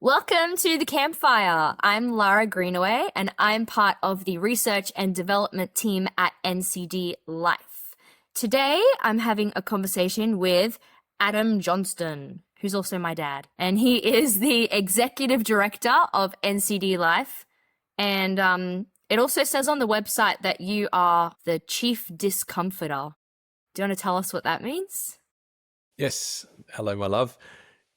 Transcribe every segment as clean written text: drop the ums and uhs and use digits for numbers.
Welcome to the Campfire. I'm Lara Greenaway, and I'm part of the research and development team at NCD Life. Today, I'm having a conversation with Adam Johnstone, who's also my dad, and he is the executive director of NCD Life. And it also says on the website that you are the chief discomforter. Do you want to tell us what that means? Yes. Hello, my love.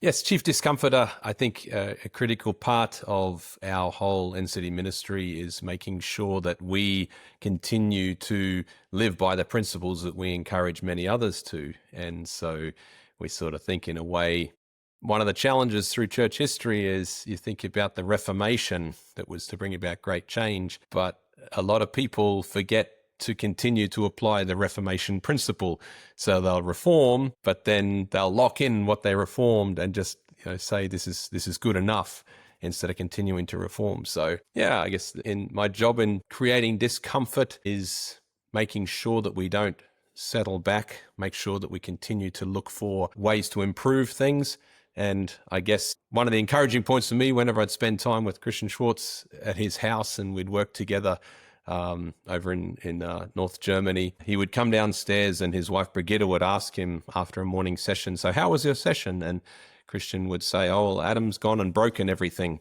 Yes, chief discomforter. I think a critical part of our whole NCD ministry is making sure that we continue to live by the principles that we encourage many others to. And so we sort of think in a way, one of the challenges through church history is you think about the Reformation that was to bring about great change, but a lot of people forget to continue to apply the Reformation principle. So they'll reform, but then they'll lock in what they reformed and just say this is good enough instead of continuing to reform. So yeah, I guess in my job in creating discomfort is making sure that we don't settle back, make sure that we continue to look for ways to improve things. And I guess one of the encouraging points for me, whenever I'd spend time with Christian Schwartz at his house and we'd work together over in North Germany, he would come downstairs and his wife Brigitte would ask him after a morning session, so how was your session? And Christian would say, oh, well, Adam's gone and broken everything,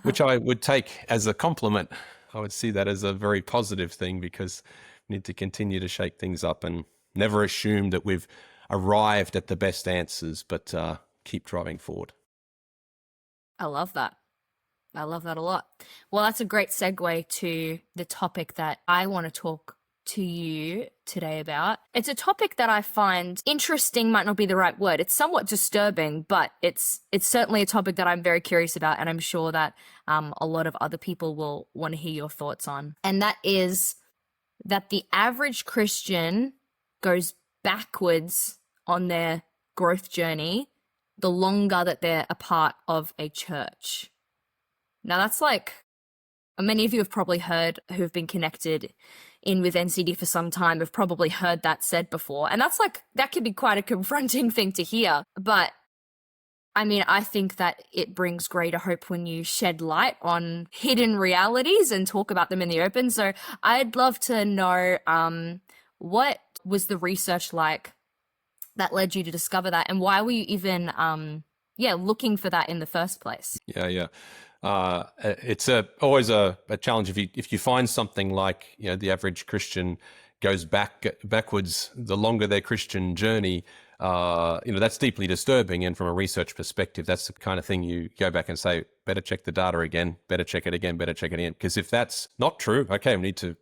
which I would take as a compliment. I would see that as a very positive thing because we need to continue to shake things up and never assume that we've arrived at the best answers, but keep driving forward. I love that. I love that a lot. Well, that's a great segue to the topic that I want to talk to you today about. It's a topic that I find interesting, might not be the right word. It's somewhat disturbing, but it's certainly a topic that I'm very curious about, and I'm sure that a lot of other people will want to hear your thoughts on. And that is that the average Christian goes backwards on their growth journey the longer that they're a part of a church. Now that's many of you have probably heard, who've been connected in with NCD for some time, have probably heard that said before. And that can be quite a confronting thing to hear. But I mean, I think that it brings greater hope when you shed light on hidden realities and talk about them in the open. So I'd love to know, what was the research like that led you to discover that? And why were you even, looking for that in the first place? Yeah. It's always a challenge if you find something like the average Christian goes backwards the longer their Christian journey. That's deeply disturbing, and from a research perspective, that's the kind of thing you go back and say, better check the data again, better check it again, better check it again. Because if that's not true, okay, we need to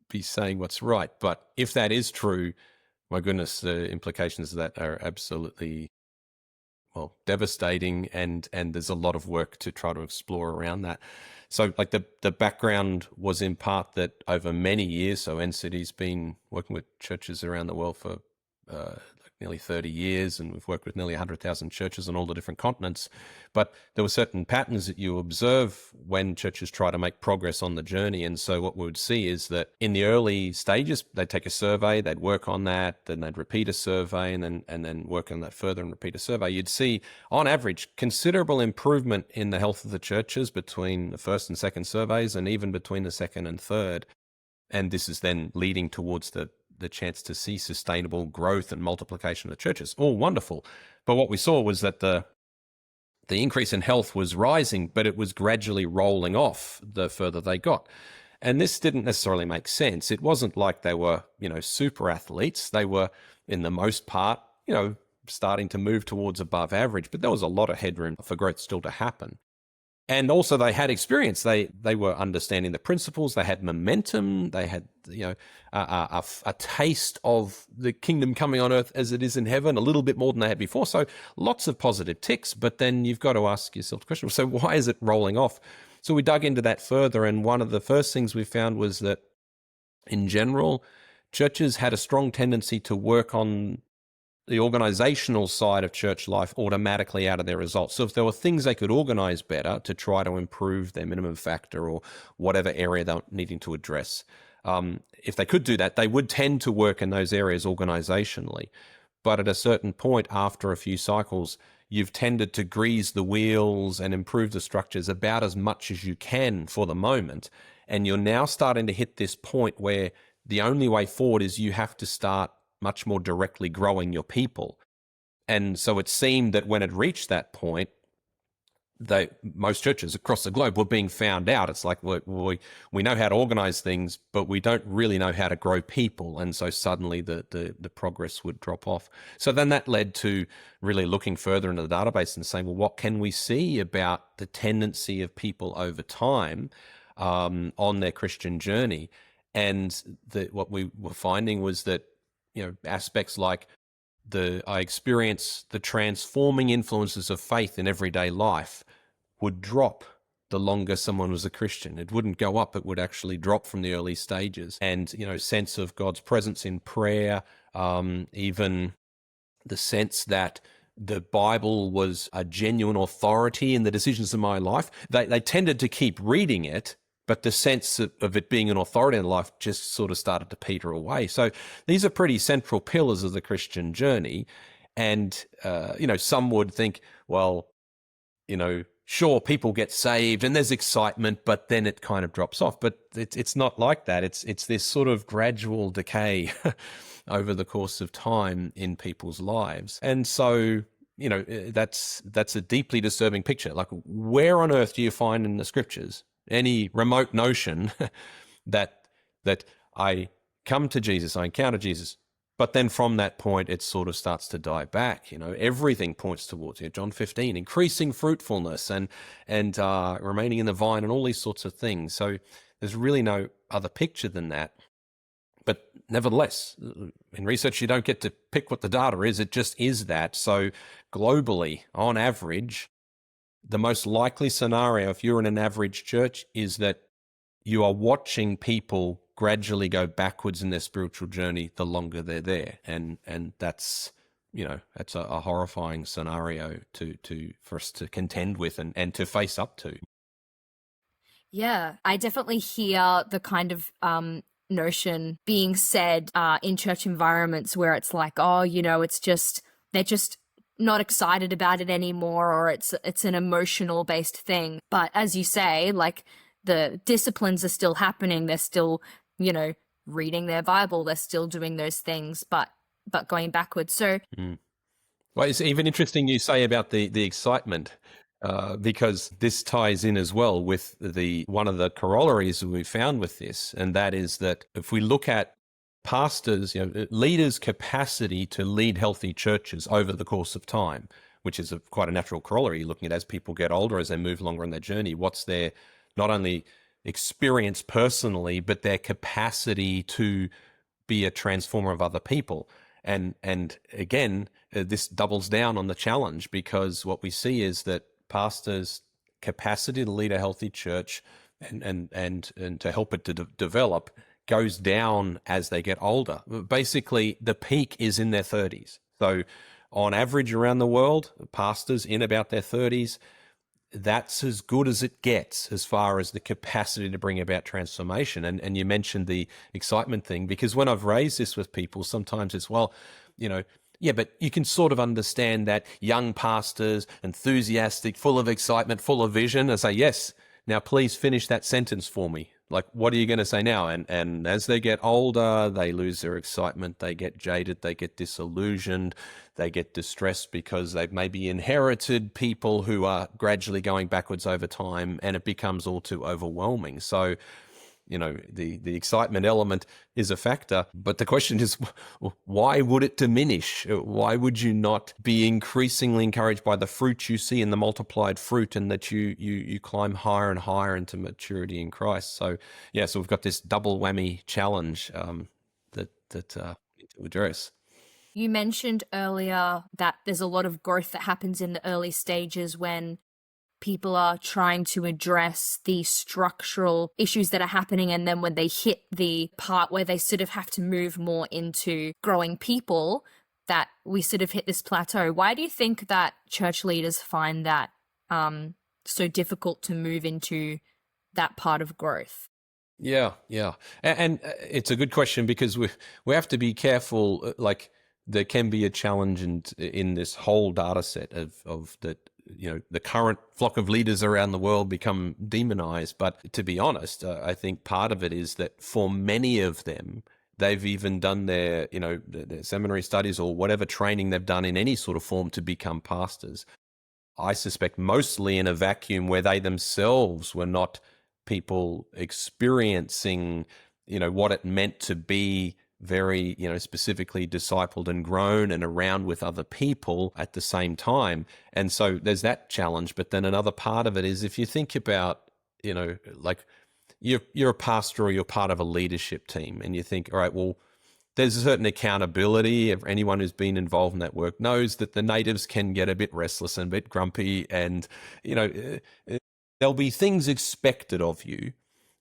be saying what's right. But if that is true, my goodness, the implications of that are absolutely devastating, and there's a lot of work to try to explore around that. So the background was in part that over many years, so NCD's been working with churches around the world for nearly 30 years, and we've worked with nearly 100,000 churches on all the different continents. But there were certain patterns that you observe when churches try to make progress on the journey. And so what we would see is that in the early stages, they'd take a survey, they'd work on that, then they'd repeat a survey, and then work on that further and repeat a survey. You'd see, on average, considerable improvement in the health of the churches between the first and second surveys, and even between the second and third. And this is then leading towards the chance to see sustainable growth and multiplication of the churches. All wonderful. But what we saw was that the increase in health was rising, but it was gradually rolling off the further they got. And this didn't necessarily make sense. It wasn't like they were, super athletes. They were, in the most part, starting to move towards above average, but there was a lot of headroom for growth still to happen. And also they had experience. They were understanding the principles. They had momentum. They had, a taste of the kingdom coming on earth as it is in heaven, a little bit more than they had before. So lots of positive ticks, but then you've got to ask yourself the question, so why is it rolling off? So we dug into that further. And one of the first things we found was that in general, churches had a strong tendency to work on the organizational side of church life automatically out of their results. So if there were things they could organize better to try to improve their minimum factor or whatever area they're needing to address, if they could do that, they would tend to work in those areas organizationally. But at a certain point, after a few cycles, you've tended to grease the wheels and improve the structures about as much as you can for the moment. And you're now starting to hit this point where the only way forward is you have to start much more directly growing your people. And so it seemed that when it reached that point, most churches across the globe were being found out. It's like we know how to organize things, but we don't really know how to grow people. And so suddenly the progress would drop off. So then that led to really looking further into the database and saying, well, what can we see about the tendency of people over time on their Christian journey? And what we were finding was that, aspects like I experience the transforming influences of faith in everyday life would drop the longer someone was a Christian. It wouldn't go up, it would actually drop from the early stages. And, sense of God's presence in prayer, even the sense that the Bible was a genuine authority in the decisions of my life. They tended to keep reading it, but the sense of it being an authority in life just sort of started to peter away. So these are pretty central pillars of the Christian journey. And, some would think, well, sure, people get saved and there's excitement, but then it kind of drops off. But it's not like that. It's this sort of gradual decay over the course of time in people's lives. And so, that's a deeply disturbing picture. Like, where on earth do you find in the scriptures any remote notion that I come to Jesus, I encounter Jesus, but then from that point, it sort of starts to die back. Everything points towards John 15, increasing fruitfulness and remaining in the vine and all these sorts of things. So there's really no other picture than that. But nevertheless, in research, you don't get to pick what the data is. It just is that. So globally, on average, the most likely scenario, if you're in an average church, is that you are watching people gradually go backwards in their spiritual journey the longer they're there. And that's, that's a horrifying scenario for us to contend with and to face up to. Yeah, I definitely hear the kind of notion being said in church environments where it's like, oh, they're just not excited about it anymore, or it's an emotional based thing. But as you say, like, the disciplines are still happening. They're still, reading their Bible. They're still doing those things, but going backwards. So, Well, it's even interesting you say about the excitement, because this ties in as well with one of the corollaries that we found with this, and that is that if we look at pastors, leaders' capacity to lead healthy churches over the course of time, which is quite a natural corollary. You're looking at as people get older, as they move longer on their journey, what's their not only experience personally, but their capacity to be a transformer of other people. And again, this doubles down on the challenge, because what we see is that pastors' capacity to lead a healthy church and to help it to develop goes down as they get older. Basically, the peak is in their 30s. So on average around the world, pastors in about their 30s, that's as good as it gets as far as the capacity to bring about transformation. And you mentioned the excitement thing, because when I've raised this with people, sometimes it's, well, yeah, but you can sort of understand that young pastors, enthusiastic, full of excitement, full of vision. I say, yes, now please finish that sentence for me. Like, what are you going to say now? And as they get older, they lose their excitement, they get jaded, they get disillusioned, they get distressed because they've maybe inherited people who are gradually going backwards over time, and it becomes all too overwhelming. So, the excitement element is a factor, but the question is, why would it diminish? Why would you not be increasingly encouraged by the fruit you see in the multiplied fruit, and that you climb higher and higher into maturity in Christ? So we've got this double whammy challenge that we need to address. you mentioned earlier that there's a lot of growth that happens in the early stages when people are trying to address the structural issues that are happening, and then when they hit the part where they sort of have to move more into growing people, that we sort of hit this plateau. Why do you think that church leaders find that so difficult to move into that part of growth? Yeah. And it's a good question, because we have to be careful. Like, there can be a challenge in this whole data set of that, the current flock of leaders around the world become demonized. But to be honest, I think part of it is that for many of them, they've even done their seminary studies or whatever training they've done in any sort of form to become pastors. I suspect mostly in a vacuum where they themselves were not people experiencing, what it meant to be very, specifically discipled and grown and around with other people at the same time. And so there's that challenge. But then another part of it is if you think about, like you're a pastor or you're part of a leadership team and you think, all right, well, there's a certain accountability. Anyone who's been involved in that work knows that the natives can get a bit restless and a bit grumpy, and there'll be things expected of you,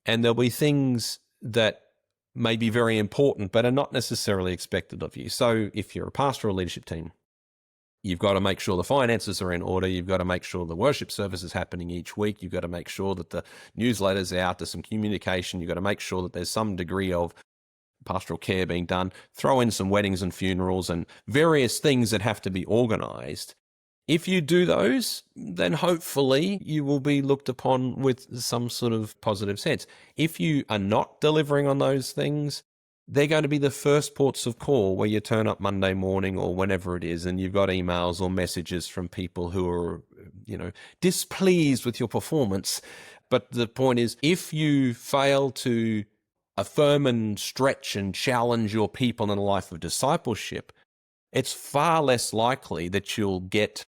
and there'll be things that may be very important but are not necessarily expected of you. So if you're a pastoral leadership team, you've got to make sure the finances are in order. You've got to make sure the worship service is happening each week. You've got to make sure that the newsletter's out, there's some communication. You've got to make sure that there's some degree of pastoral care being done. Throw in some weddings and funerals and various things that have to be organized. If you do those, then hopefully you will be looked upon with some sort of positive sense. If you are not delivering on those things, they're going to be the first ports of call where you turn up Monday morning or whenever it is, and you've got emails or messages from people who are, displeased with your performance. But the point is, if you fail to affirm and stretch and challenge your people in a life of discipleship, it's far less likely that you'll get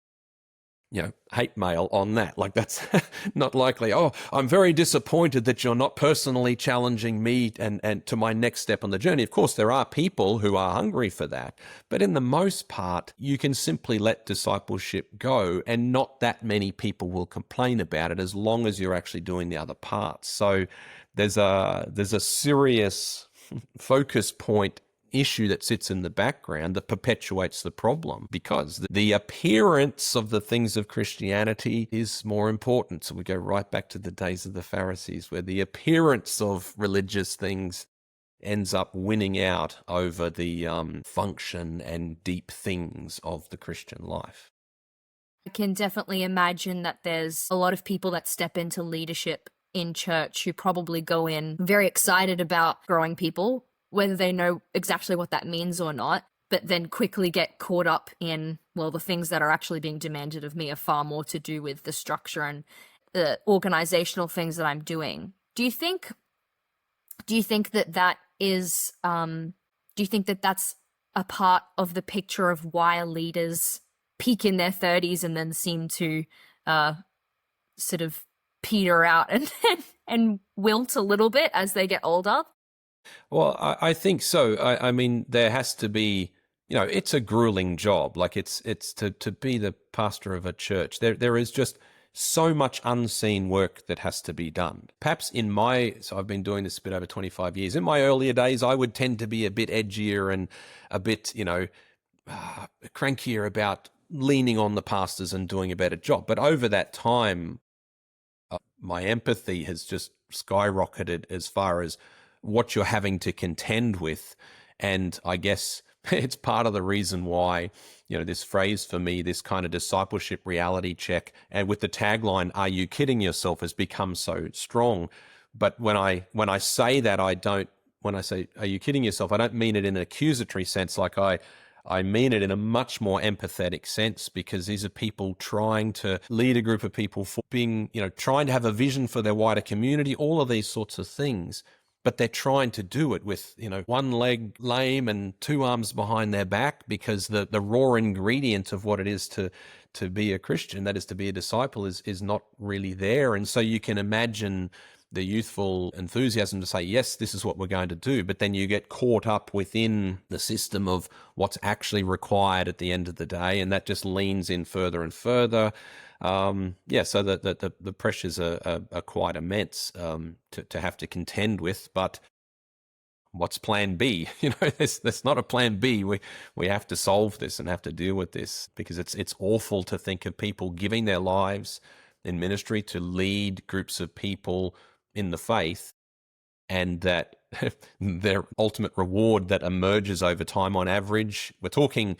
hate mail on that. Like, that's not likely. Oh, I'm very disappointed that you're not personally challenging me and to my next step on the journey. Of course, there are people who are hungry for that, but in the most part, you can simply let discipleship go, and not that many people will complain about it as long as you're actually doing the other parts. So there's a serious focus point issue that sits in the background that perpetuates the problem, because the appearance of the things of Christianity is more important. So we go right back to the days of the Pharisees, where the appearance of religious things ends up winning out over the function and deep things of the Christian life. I can definitely imagine that there's a lot of people that step into leadership in church who probably go in very excited about growing people, whether they know exactly what that means or not, but then quickly get caught up in, well, the things that are actually being demanded of me are far more to do with the structure and the organizational things that I'm doing. Do you think that is, do you think that that's a part of the picture of why leaders peak in their 30s and then seem to sort of peter out and wilt a little bit as they get older? Well, I think so. I mean, there has to be, it's a grueling job. Like it's to be the pastor of a church. There is just so much unseen work that has to be done. Perhaps so I've been doing this a bit over 25 years. In my earlier days, I would tend to be a bit edgier and a bit, crankier about leaning on the pastors and doing a better job. But over that time, my empathy has just skyrocketed as far as what you're having to contend with. And I guess it's part of the reason why, this phrase for me, this kind of discipleship reality check, and with the tagline, "Are you kidding yourself?" has become so strong. But when I say that, when I say, "Are you kidding yourself?" I don't mean it in an accusatory sense. Like I mean it in a much more empathetic sense, because these are people trying to lead a group of people for being, trying to have a vision for their wider community, all of these sorts of things. But they're trying to do it with, one leg lame and two arms behind their back, because the raw ingredient of what it is to be a Christian, that is to be a disciple, is not really there. And so you can imagine the youthful enthusiasm to say, yes, this is what we're going to do. But then you get caught up within the system of what's actually required at the end of the day. And that just leans in further and further. So the pressures are quite immense to have to contend with. But what's plan B? There's not a plan B. We have to solve this and have to deal with this, because it's awful to think of people giving their lives in ministry to lead groups of people in the faith, and that their ultimate reward that emerges over time on average. We're talking,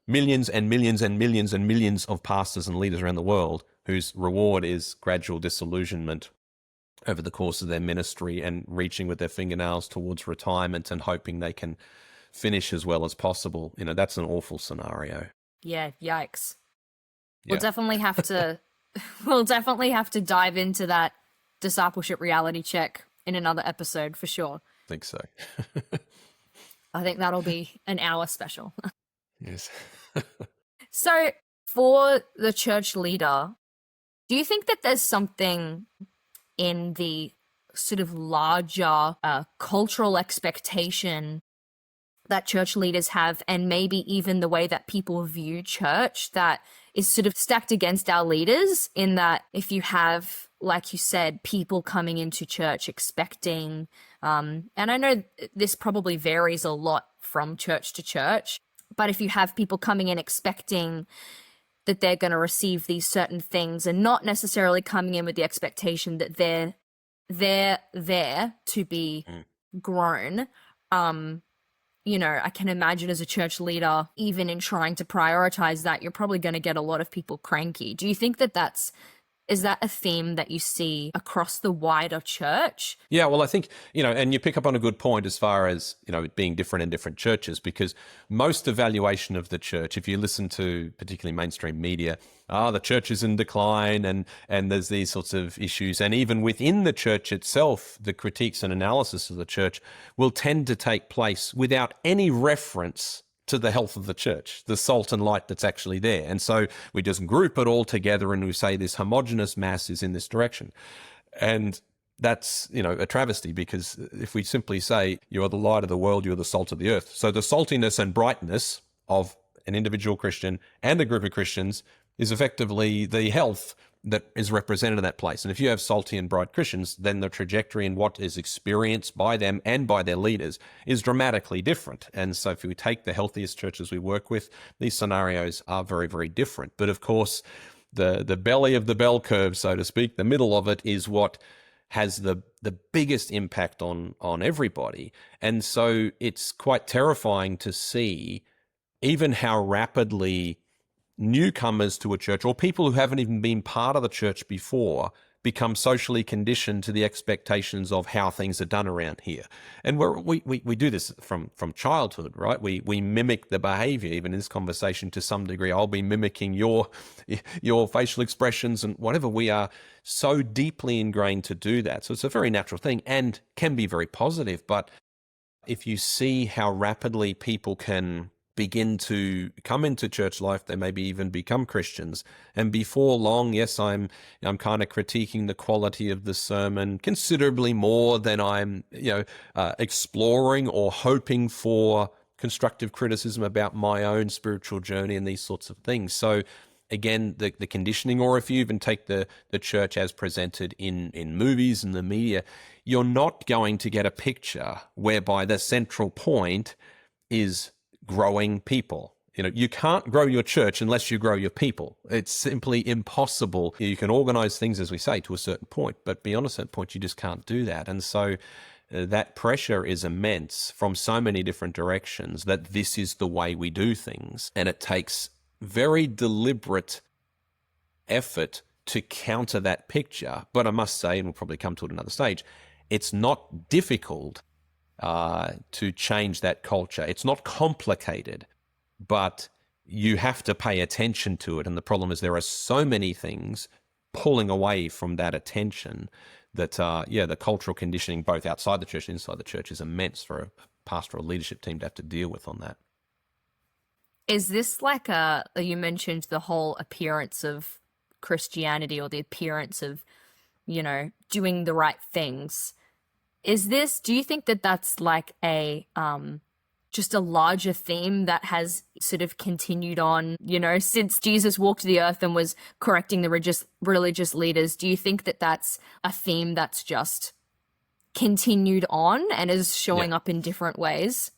millions and millions and millions and millions of pastors and leaders around the world whose reward is gradual disillusionment over the course of their ministry and reaching with their fingernails towards retirement and hoping they can finish as well as possible. That's an awful scenario. Yeah, yikes. Yeah. We'll definitely have to dive into that discipleship reality check in another episode for sure. I think so. I think that'll be an hour special. Yes. So for the church leader, do you think that there's something in the sort of larger cultural expectation that church leaders have, and maybe even the way that people view church, that is sort of stacked against our leaders, in that if you have, like you said, people coming into church expecting, and I know this probably varies a lot from church to church, but if you have people coming in expecting that they're going to receive these certain things and not necessarily coming in with the expectation that they're there to be grown, I can imagine as a church leader, even in trying to prioritize that, you're probably going to get a lot of people cranky. Do you think that is that a theme that you see across the wider church? Yeah, well, I think, and you pick up on a good point as far as, it being different in different churches, because most evaluation of the church, if you listen to particularly mainstream media, the church is in decline and there's these sorts of issues. And even within the church itself, the critiques and analysis of the church will tend to take place without any reference to the health of the church, the salt and light that's actually there. And so we just group it all together and we say this homogenous mass is in this direction. And that's, a travesty, because if we simply say you are the light of the world, you're the salt of the earth. So the saltiness and brightness of an individual Christian and a group of Christians is effectively the health that is represented in that place. And if you have salty and bright Christians, then the trajectory and what is experienced by them and by their leaders is dramatically different. And so if we take the healthiest churches we work with, these scenarios are very, very different. But of course, the belly of the bell curve, so to speak, the middle of it, is what has the biggest impact on everybody. And so it's quite terrifying to see even how rapidly newcomers to a church, or people who haven't even been part of the church before, become socially conditioned to the expectations of how things are done around here. And we do this from childhood, right? We mimic the behavior. Even in this conversation, to some degree, I'll be mimicking your facial expressions and whatever. We are so deeply ingrained to do that. So it's a very natural thing and can be very positive. But if you see how rapidly people can begin to come into church life, they maybe even become Christians, and before long, yes, I'm kind of critiquing the quality of the sermon considerably more than I'm exploring or hoping for constructive criticism about my own spiritual journey and these sorts of things. So again, the conditioning, or if you even take the church as presented in movies and the media, you're not going to get a picture whereby the central point is growing people. You can't grow your church unless you grow your people. It's simply impossible. You can organize things, as we say, to a certain point, but beyond a certain point, you just can't do that. And so that pressure is immense from so many different directions that this is the way we do things. And it takes very deliberate effort to counter that picture. But I must say, and we'll probably come to it another stage, it's not difficult to change that culture. It's not complicated, but you have to pay attention to it. And the problem is there are so many things pulling away from that attention that, the cultural conditioning, both outside the church and inside the church, is immense for a pastoral leadership team to have to deal with on that. Is this like you mentioned the whole appearance of Christianity, or the appearance of, doing the right things? Do you think that that's like a, just a larger theme that has sort of continued on, since Jesus walked the earth and was correcting the religious leaders? Do you think that that's a theme that's just continued on and is showing up in different ways?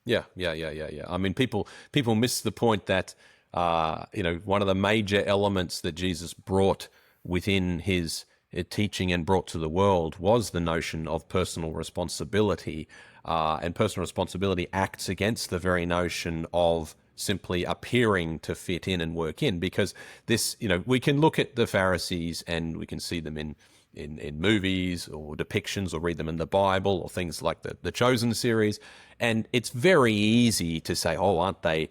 Yeah. I mean, people miss the point that, one of the major elements that Jesus brought within his teaching and brought to the world was the notion of personal responsibility. And personal responsibility acts against the very notion of simply appearing to fit in and work in, because this, we can look at the Pharisees and we can see them in movies or depictions, or read them in the Bible, or things like the Chosen series. And it's very easy to say, oh, aren't they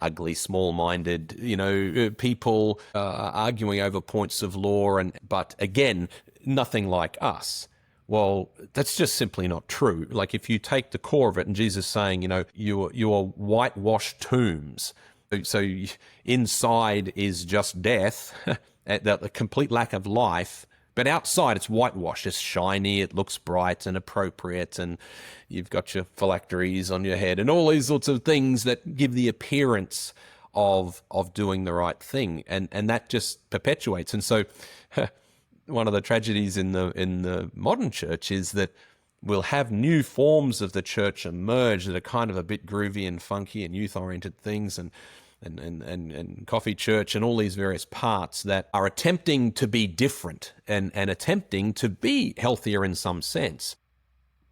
ugly, small-minded, people arguing over points of law, but again, nothing like us. Well, that's just simply not true. Like, if you take the core of it, and Jesus saying, you're whitewashed tombs. So inside is just death, the complete lack of life. But outside, it's whitewashed. It's shiny. It looks bright and appropriate, and you've got your phylacteries on your head and all these sorts of things that give the appearance of doing the right thing, and that just perpetuates. And so, one of the tragedies in the modern church is that we'll have new forms of the church emerge that are kind of a bit groovy and funky and youth-oriented things, and coffee church and all these various parts that are attempting to be different and attempting to be healthier in some sense.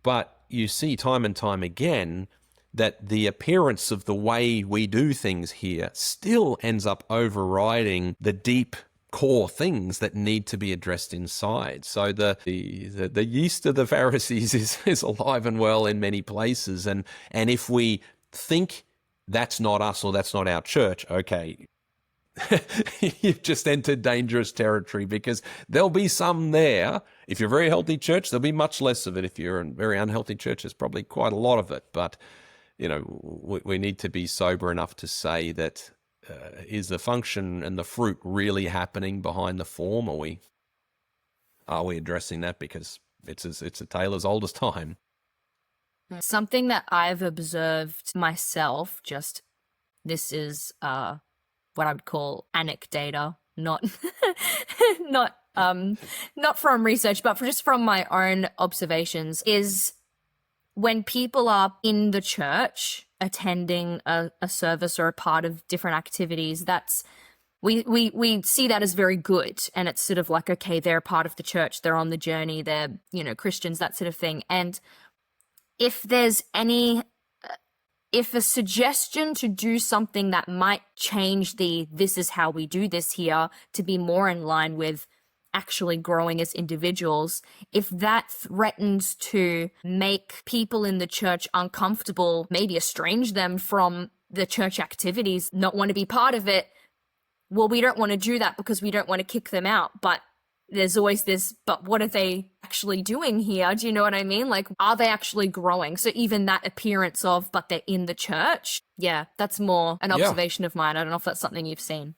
But you see time and time again that the appearance of the way we do things here still ends up overriding the deep core things that need to be addressed inside. So the yeast of the Pharisees is alive and well in many places. And if we think that's not us or that's not our church, okay, you've just entered dangerous territory, because there'll be some there. If you're a very healthy church, there'll be much less of it. If you're a very unhealthy church, there's probably quite a lot of it. But, we need to be sober enough to say that is the function and the fruit really happening behind the form? Are we addressing that? Because it's a tale as old as time. Something that I've observed myself, this is what I would call anecdata, not not from research, but just from my own observations, is when people are in the church attending a service or a part of different activities, we see that as very good. And it's sort of like, okay, they're a part of the church, they're on the journey, they're, Christians, that sort of thing. And if there's if a suggestion to do something that might change this is how we do this here to be more in line with actually growing as individuals, if that threatens to make people in the church uncomfortable, maybe estrange them from the church activities, not want to be part of it, well, we don't want to do that because we don't want to kick them out. But there's always this, but what are they actually doing here? Do you know what I mean? Like, are they actually growing? So even that appearance of, but they're in the church. Yeah, that's more an observation of mine. I don't know if that's something you've seen.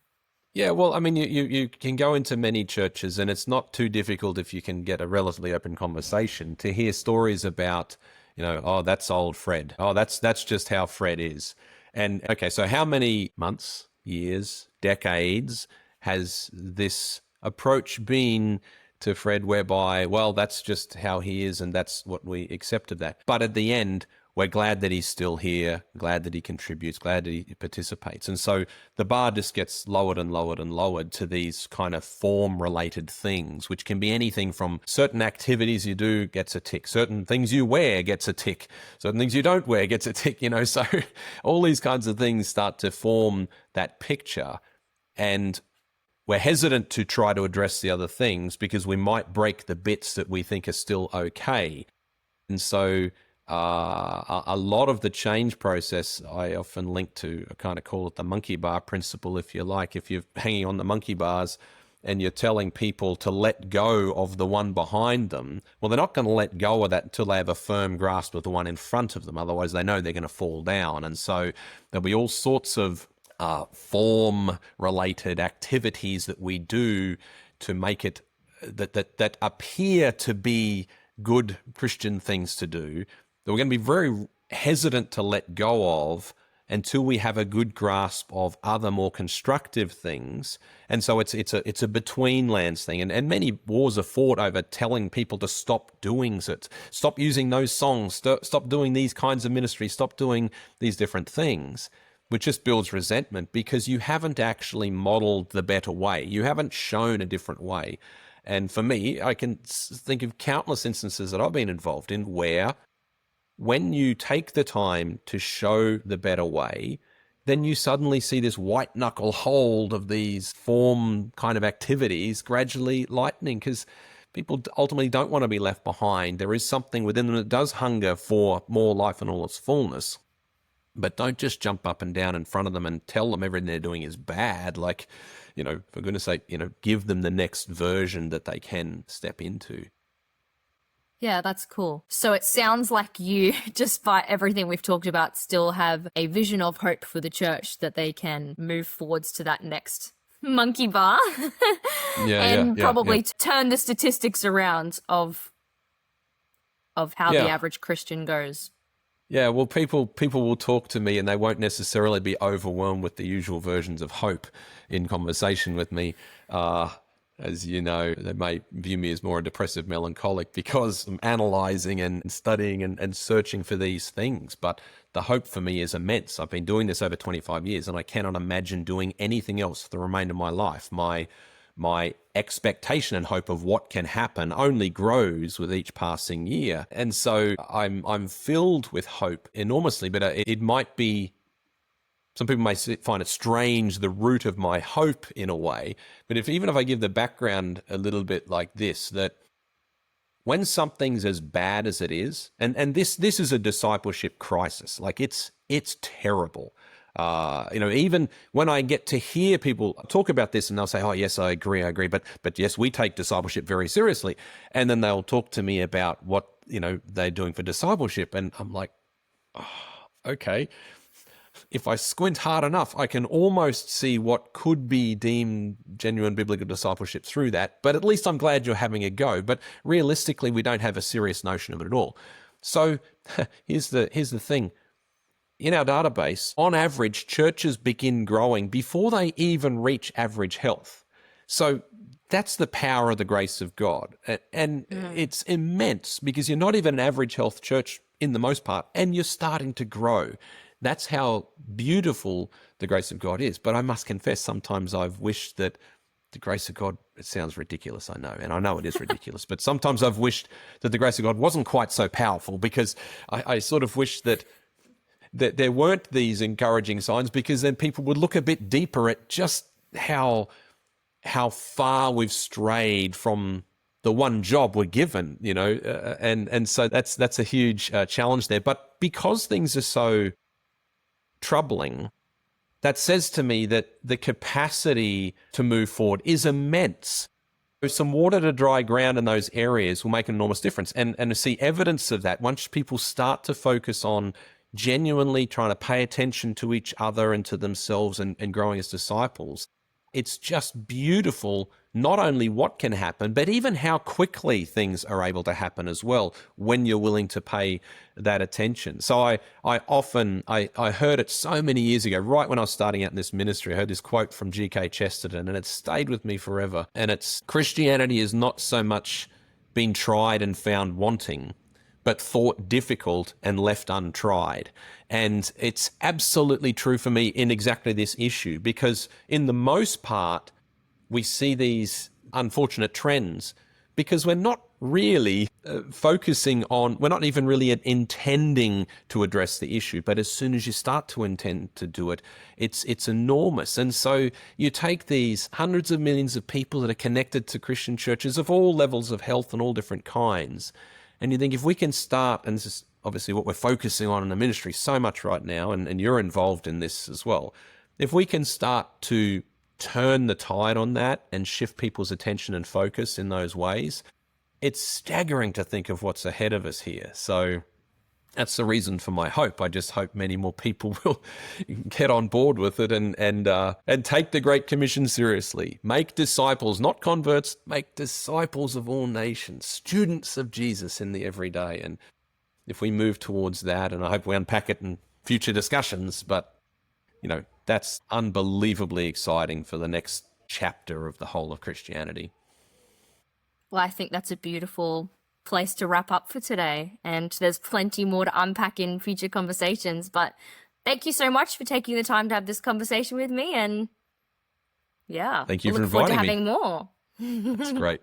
Yeah, well, I mean, you can go into many churches, and it's not too difficult, if you can get a relatively open conversation, to hear stories about, oh, that's old Fred. Oh, that's just how Fred is. And okay, so how many months, years, decades has this approach been to Fred whereby, well, that's just how he is and that's what we accept of that. But at the end, we're glad that he's still here, glad that he contributes, glad that he participates. And so the bar just gets lowered and lowered and lowered to these kind of form-related things, which can be anything from certain activities you do gets a tick, certain things you wear gets a tick, certain things you don't wear gets a tick, So all these kinds of things start to form that picture. And we're hesitant to try to address the other things because we might break the bits that we think are still okay. And so a lot of the change process I often link to, I kind of call it the monkey bar principle, if you like. If you're hanging on the monkey bars and you're telling people to let go of the one behind them, well, they're not going to let go of that until they have a firm grasp of the one in front of them. Otherwise, they know they're going to fall down. And so there'll be all sorts of form-related activities that we do to make it that appear to be good Christian things to do, that we're going to be very hesitant to let go of until we have a good grasp of other more constructive things. And so it's a between lands thing. And many wars are fought over telling people to stop doing it, stop using those songs, stop doing these kinds of ministry, stop doing these different things, which just builds resentment because you haven't actually modeled the better way. You haven't shown a different way. And for me, I can think of countless instances that I've been involved in where when you take the time to show the better way, then you suddenly see this white knuckle hold of these form kind of activities gradually lightening, because people ultimately don't want to be left behind. There is something within them that does hunger for more life in all its fullness. But don't just jump up and down in front of them and tell them everything they're doing is bad. Like, for goodness sake, give them the next version that they can step into. Yeah, that's cool. So it sounds like you, despite everything we've talked about, still have a vision of hope for the church that they can move forwards to that next monkey bar and probably turn the statistics around of how the average Christian goes. Yeah, well, people will talk to me and they won't necessarily be overwhelmed with the usual versions of hope in conversation with me. As you know, they may view me as more a depressive melancholic because I'm analysing and studying and searching for these things. But the hope for me is immense. I've been doing this over 25 years and I cannot imagine doing anything else for the remainder of my life. My expectation and hope of what can happen only grows with each passing year. And so I'm filled with hope enormously, but it might be, some people may find it strange, the root of my hope in a way. But even if I give the background a little bit like this, that when something's as bad as it is, and this is a discipleship crisis, like it's terrible. Even when I get to hear people talk about this and they'll say, oh, yes, I agree. But yes, we take discipleship very seriously. And then they'll talk to me about what, they're doing for discipleship. And I'm like, oh, okay. If I squint hard enough, I can almost see what could be deemed genuine biblical discipleship through that. But at least I'm glad you're having a go. But realistically, we don't have a serious notion of it at all. So here's the thing. In our database, on average, churches begin growing before they even reach average health. So that's the power of the grace of God. And it's immense because you're not even an average health church in the most part, and you're starting to grow. That's how beautiful the grace of God is. But I must confess, sometimes I've wished that the grace of God, it sounds ridiculous, I know, and I know it is ridiculous, but sometimes I've wished that the grace of God wasn't quite so powerful, because I sort of wish that there weren't these encouraging signs, because then people would look a bit deeper at just how far we've strayed from the one job we're given, and so that's a huge challenge there. But because things are so troubling, that says to me that the capacity to move forward is immense. Some water to dry ground in those areas will make an enormous difference. And to see evidence of that, once people start to focus on genuinely trying to pay attention to each other and to themselves and growing as disciples, it's just beautiful, not only what can happen, but even how quickly things are able to happen as well when you're willing to pay that attention. So I heard it so many years ago, right when I was starting out in this ministry. I heard this quote from G.K. Chesterton, and it stayed with me forever. And it's, Christianity is not so much been tried and found wanting, but thought difficult and left untried. And it's absolutely true for me in exactly this issue, because in the most part, we see these unfortunate trends because we're not really focusing on, we're not even really intending to address the issue. But as soon as you start to intend to do it, it's enormous. And so you take these hundreds of millions of people that are connected to Christian churches of all levels of health and all different kinds, and you think, if we can start, and this is obviously what we're focusing on in the ministry so much right now, and you're involved in this as well, if we can start to turn the tide on that and shift people's attention and focus in those ways, it's staggering to think of what's ahead of us here. So that's the reason for my hope. I just hope many more people will get on board with it and take the Great Commission seriously. Make disciples, not converts, make disciples of all nations, students of Jesus in the everyday. And if we move towards that, and I hope we unpack it in future discussions, but, that's unbelievably exciting for the next chapter of the whole of Christianity. Well, I think that's a beautiful place to wrap up for today, and there's plenty more to unpack in future conversations, but thank you so much for taking the time to have this conversation with me, and thank you for inviting me. Look forward to having more. That's great.